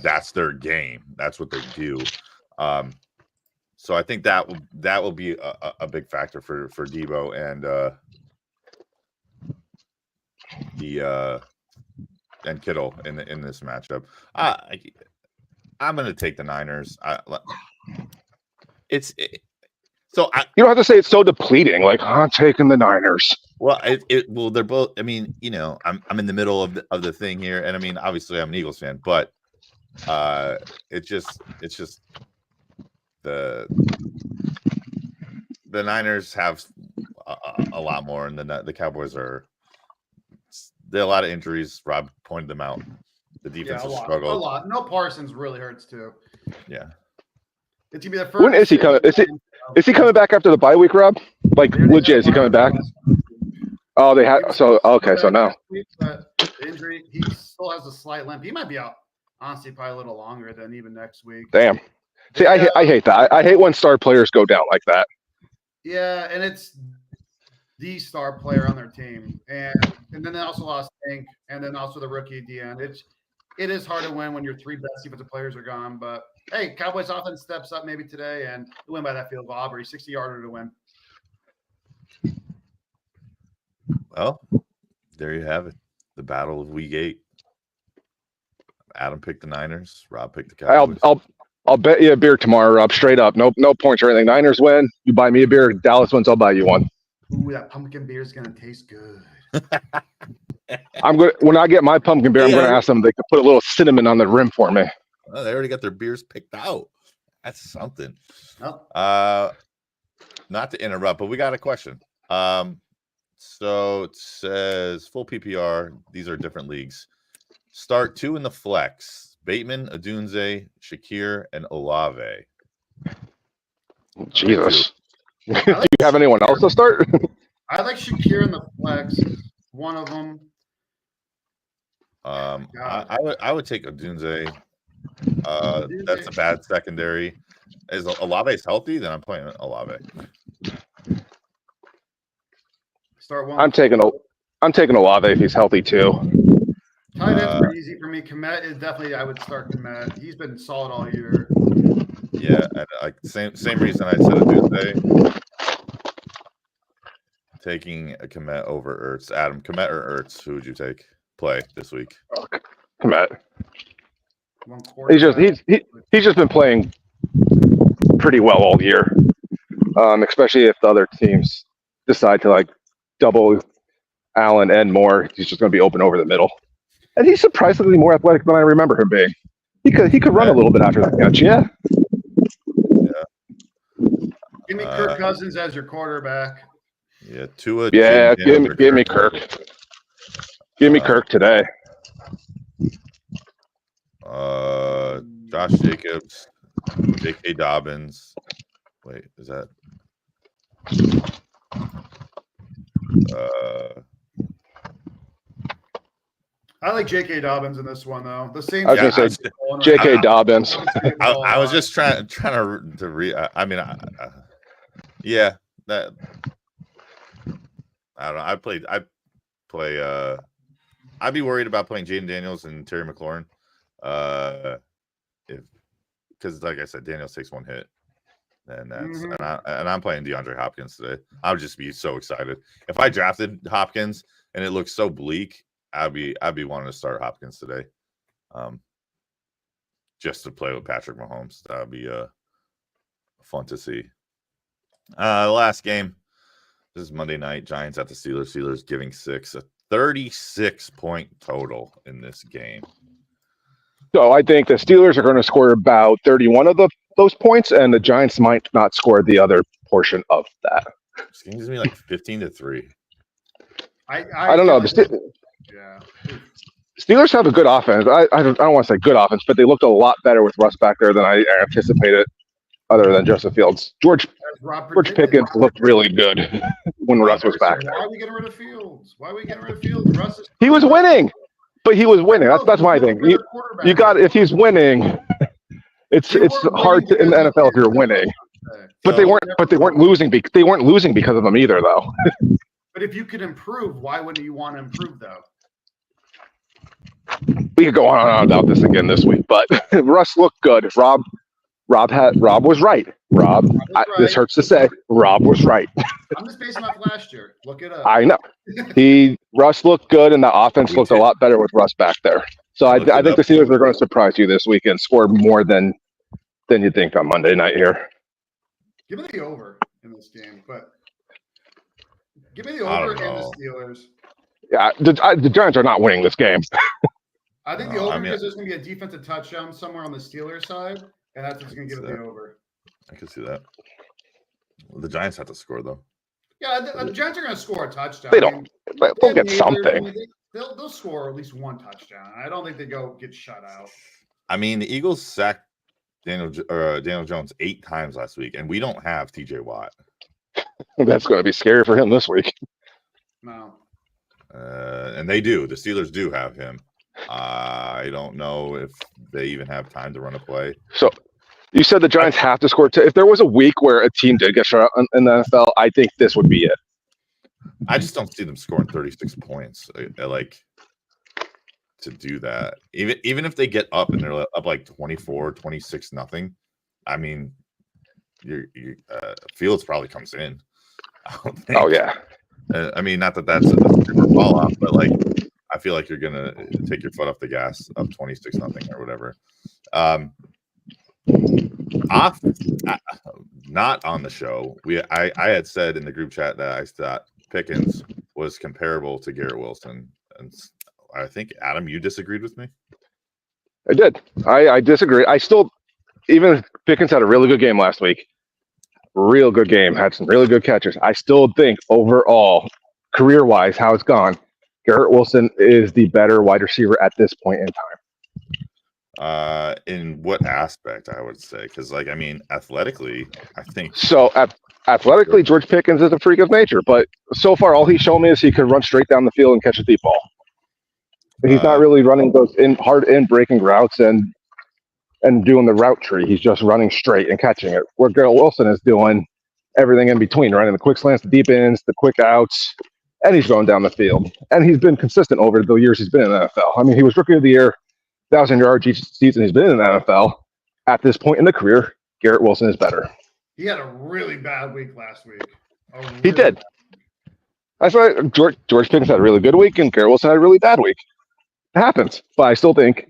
that's their game. That's what they do. So I think that will be a big factor for Debo and and Kittle in this matchup. I'm going to take the Niners. You
don't have to say it's so depleting. Like, I'm taking the Niners.
Well, well, they're both. I mean, I'm in the middle of the thing here, and I mean, obviously, I'm an Eagles fan, but it's just the Niners have a lot more, and the Cowboys are. There are a lot of injuries. Rob pointed them out. The defense has struggled.
A lot. No, Parsons really hurts too.
Yeah.
It's gonna be the first.
When is he coming? Is he coming back after the bye week, Rob? Like, legit, is he coming back? Oh, they had. So okay, so now.
The injury. He still has a slight limp. He might be out. Honestly, probably a little longer than even next week.
Damn. See, I hate that. I hate when star players go down like that.
Yeah, and it's the star player on their team, and then they also lost Tank, and then also the rookie at the end. It is hard to win when your three best defensive players are gone, but hey, Cowboys offense steps up maybe today and win by that field goal. Aubrey, 60-yarder to win.
Well, there you have it. The battle of Week 8. Adam picked the Niners. Rob picked the Cowboys.
I'll bet you a beer tomorrow, Rob. Straight up, no points or anything. Niners win. You buy me a beer. Dallas wins. I'll buy you one.
Ooh, that pumpkin beer is gonna taste good.
When I get my pumpkin beer, I'm gonna ask them if they can put a little cinnamon on the rim for me.
Well, they already got their beers picked out. That's something.
Oh.
Not to interrupt, but we got a question. So it says full PPR. These are different leagues. Start 2 in the flex: Bateman, Adunze, Shakir, and Olave.
Jesus. Do you have anyone else to start?
I like Shakir in the flex. One of them.
I would take Adunze. That's a bad secondary. Is Olave's healthy? Then I'm playing Olave.
Start one.
I'm taking Olave if he's healthy too.
Tight end's pretty easy for me. Komet is definitely. I would start Komet. He's been solid all year.
Yeah, like same reason I said Adunze. Taking a Komet over Ertz. Adam, Komet or Ertz? Who would you play this week?
Komet. He's just been playing pretty well all year, especially if the other teams decide to double Allen and Moore, he's just going to be open over the middle. And he's surprisingly more athletic than I remember him being. He could run a little bit after that catch, yeah.
Give me Kirk Cousins as your quarterback.
Yeah, Tua.
Yeah, give me Kirk. Give me Kirk today.
Josh Jacobs, J.K. Dobbins. Wait, is that?
I like J.K. Dobbins in this one, though. The same.
I was going to say J.K. Dobbins.
I was just trying to read. I mean, yeah, that. I don't know. I'd be worried about playing Jaden Daniels and Terry McLaurin, because like I said, Daniels takes one hit, and that's and I'm playing DeAndre Hopkins today. I would just be so excited if I drafted Hopkins and it looks so bleak. I'd be wanting to start Hopkins today, just to play with Patrick Mahomes. That would be fun to see. Last game. This is Monday night. Giants at the Steelers. Steelers giving 6, a 36-point total in this game.
So I think the Steelers are going to score about 31 of those points, and the Giants might not score the other portion of that.
This game gives me like 15-3.
I don't know.
Yeah.
Steelers have a good offense. I don't want to say good offense, but they looked a lot better with Russ back there than I anticipated, other than Justin Fields. George Pickens looked really good when Russ was back.
Why are we getting rid of Fields? Russ
he was winning, but he was winning. That's my thing. You got if he's winning, it's hard to, in the NFL if you're winning. But they weren't losing. They weren't losing because of them either, though.
But if you could improve, why wouldn't you want to improve, though?
We could go on and on about this again this week, but Russ looked good. Rob was right. This hurts to say, Rob was right.
I'm just basing off last year. Look it up.
I know. Russ looked good, and the offense looked a lot better with Russ back there. So I think the Steelers are going to surprise you this week and score more than you think on Monday night here.
Give me the over in this game, but give me the over and the Steelers.
Yeah, the Giants are not winning this game.
I think the over because there's going to be a defensive touchdown somewhere on the Steelers side, and that's what's going to give it the over.
I can see that. Well, the Giants have to score, though.
Yeah, the Giants are going to score a touchdown.
They'll get something.
They'll score at least one touchdown. I don't think they get shut out.
I mean, the Eagles sacked Daniel Jones 8 times last week, and we don't have T.J. Watt.
That's going to be scary for him this week.
No.
And they do. The Steelers do have him. I don't know if they even have time to run a play.
So you said the Giants have to score. If there was a week where a team did get shut out in the NFL, I think this would be it.
I just don't see them scoring 36 points. Like to do that, even if they get up and they're up like 24, 26 nothing. I mean, Fields probably comes in. I don't think.
Oh yeah.
I mean, not that that's a super ball off, but like I feel like you're gonna take your foot off the gas up 26 nothing or whatever. Not on the show. I had said in the group chat that I thought Pickens was comparable to Garrett Wilson, and I think Adam, you disagreed with me.
I did. I disagree. Even Pickens had a really good game last week. Real good game. Had some really good catches. I still think overall, career-wise, how it's gone, Garrett Wilson is the better wide receiver at this point in
time. In what aspect, I would say? Because, like, I mean, athletically, I think
so. Athletically, George Pickens is a freak of nature, but so far, all he's shown me is he could run straight down the field and catch a deep ball. He's not really running those hard breaking routes and doing the route tree. He's just running straight and catching it. Where Garrett Wilson is doing everything in between, running the quick slants, the deep ends, the quick outs, and he's going down the field. And he's been consistent over the years he's been in the NFL. I mean, he was Rookie of the Year, 1,000 yards each season he's been in the NFL. At this point in the career, Garrett Wilson is better.
He had a really bad week last week.
He did. That's why George Pickens had a really good week and Garrett Wilson had a really bad week. It happens. But I still think,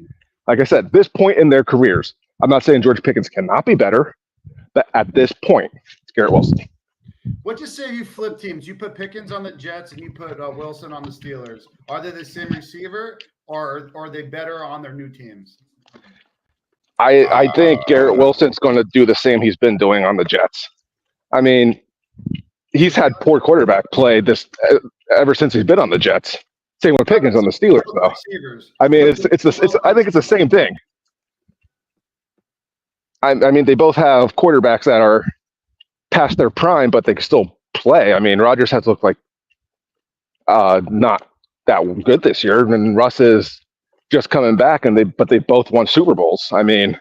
like I said, this point in their careers, I'm not saying George Pickens cannot be better, but at this point, it's Garrett Wilson.
What you say you flip teams? You put Pickens on the Jets and you put Wilson on the Steelers. Are they the same receiver, or are they better on their new teams?
I think Garrett Wilson's going to do the same he's been doing on the Jets. I mean, he's had poor quarterback play this ever since he's been on the Jets. Same with Pickens on the Steelers, though. I mean, I think it's the same thing. I mean, they both have quarterbacks that are past their prime, but they can still play. I mean, Rodgers has looked like not that good this year, and Russ is just coming back, but they both won Super Bowls. I mean,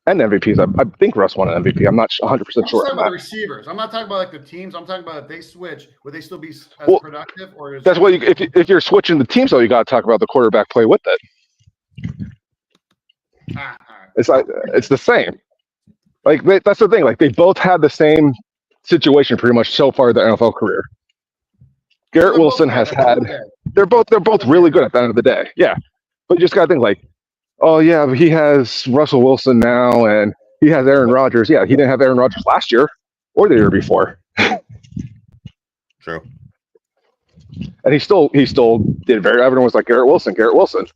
and MVPs. I think Russ won an MVP. I'm not 100% sure.
I'm talking about the receivers. I'm not talking about like the teams. I'm talking about if they switch, would they still be as productive? Or
that's what if you're switching the teams, though, you got to talk about the quarterback play with it. It's like it's the same. Like that's the thing. Like they both had the same situation pretty much so far in their NFL career. Garrett Wilson has had. They're both really good at the end of the day. Yeah, but you just gotta think like, oh yeah, but he has Russell Wilson now, and he has Aaron Rodgers. Yeah, he didn't have Aaron Rodgers last year or the year before.
True.
And he still did very. Everyone was like Garrett Wilson,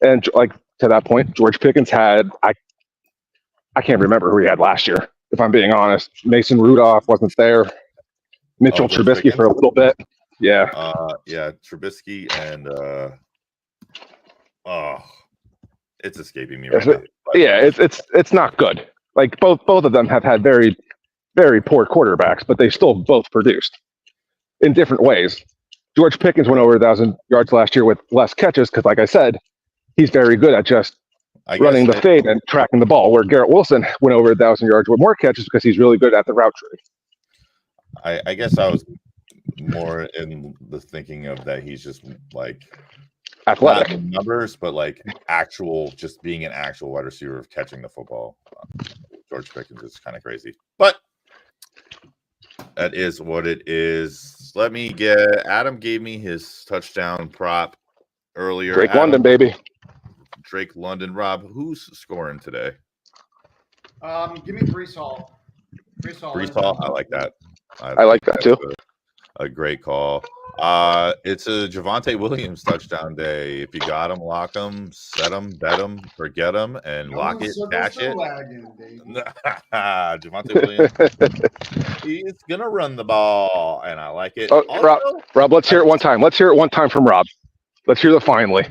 and like to that point, George Pickens had I can't remember who he had last year. If I'm being honest, Mason Rudolph wasn't there. Mitchell Trubisky Pickens for a little bit. Yeah.
Yeah, Trubisky and it's escaping me right now.
Yeah, it's not good. Like both of them have had very, very poor quarterbacks, but they still both produced in different ways. George Pickens went over 1,000 yards last year with less catches because, like I said, he's very good at just running the fade and tracking the ball, where Garrett Wilson went over 1,000 yards with more catches because he's really good at the route tree.
I guess I was more in the thinking of that he's just like
athletic,
not numbers, but like just being an actual wide receiver of catching the football. George Pickens is kind of crazy, but that is what it is. Let me Adam gave me his touchdown prop earlier.
Drake London, baby.
Drake London. Rob, who's scoring today?
Give me Breece Hall.
Breece Hall. I like that.
I like that too.
A great call. It's a Javonte Williams touchdown day. If you got him, lock him, set him, bet him, forget him, and lock it, cash it. Javonte Williams. He's gonna run the ball, and I like it.
Oh, also, Rob, let's hear it one time. Let's hear it one time from Rob. Let's hear the finally.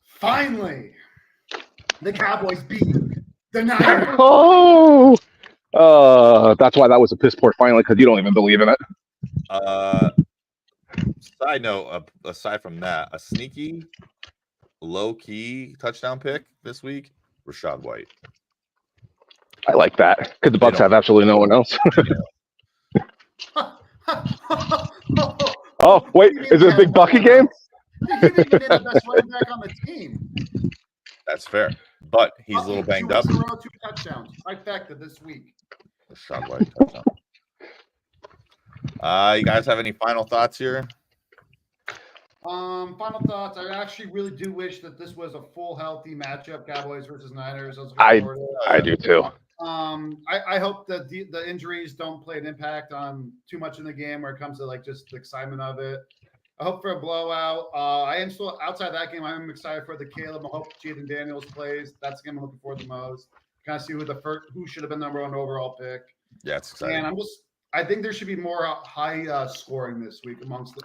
Finally, the Cowboys beat the Niners.
That's why that was a piss poor finally, because you don't even believe in it.
Side note, aside from that, a sneaky, low-key touchdown pick this week, Rachaad White.
I like that, because the Bucs have absolutely no one else. Oh, wait, is it a big Bucky game?
He didn't even get the best running back on the team.
That's fair, but he's a little banged up.
2 touchdowns, trifecta this week.
Rachaad White touchdown. You guys have any final thoughts here?
Final thoughts. I actually really do wish that this was a full healthy matchup, Cowboys versus Niners.
I do too.
I hope that the injuries don't play an impact on too much in the game where it comes to like just the excitement of it. I hope for a blowout. I am still outside that game. I'm excited for the Caleb. I hope Jaden Daniels plays. That's the game I'm looking for the most. Kind of see who should have been number 1 overall pick.
Yeah, it's exciting.
And I think there should be more high scoring this week amongst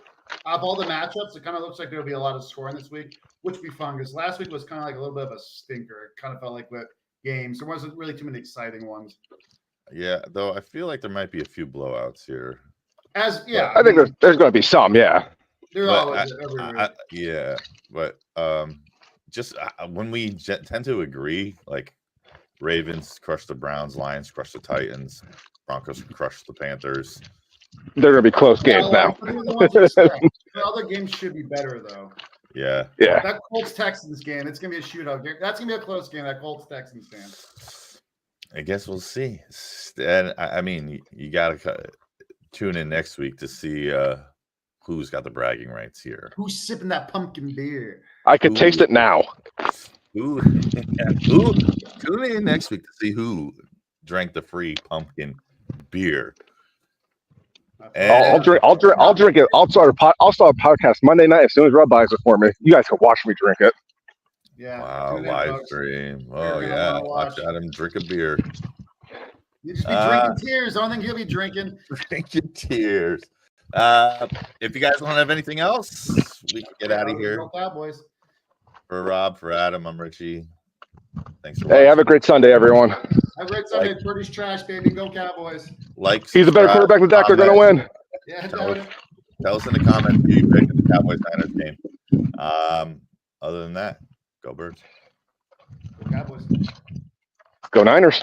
of all the matchups. It kind of looks like there'll be a lot of scoring this week, which would be fun because last week was kind of like a little bit of a stinker. It kind of felt like with games. There wasn't really too many exciting ones.
Yeah, though I feel like there might be a few blowouts here.
I think there's going to be some. Yeah.
They're always everywhere.
Yeah, but just when we tend to agree, like Ravens crush the Browns, Lions crush the Titans, Broncos crush the Panthers.
They're going to be close games now.
The other games should be better, though.
Yeah.
That Colts-Texans game, it's going to be a shootout. That's going to be a close game, that Colts-Texans game.
I guess we'll see. And I mean, you got to tune in next week to see who's got the bragging rights here.
Who's sipping that pumpkin beer?
I can taste it now.
Tune in next week to see who drank the free pumpkin beer.
I'll drink it. I'll start a podcast Monday night as soon as Rob buys it for me. You guys can watch me drink it.
Yeah.
Wow, live stream. Oh yeah, watch Adam drink a beer.
You just be drinking tears. I don't think he'll be drinking.
Drinking tears. If you guys don't have anything else, we can get out of here.
Go Cowboys.
For Rob, for Adam, I'm Richie. Thanks for watching.
Hey, have a great Sunday, everyone.
Have a great Sunday. Purdy's trash, baby. Go Cowboys.
He's a better quarterback than Dak. They're going to win.
Yeah,
tell us in the comments who you picked in the Cowboys-Niners game. Other than that, go Birds.
Go Cowboys.
Go Niners.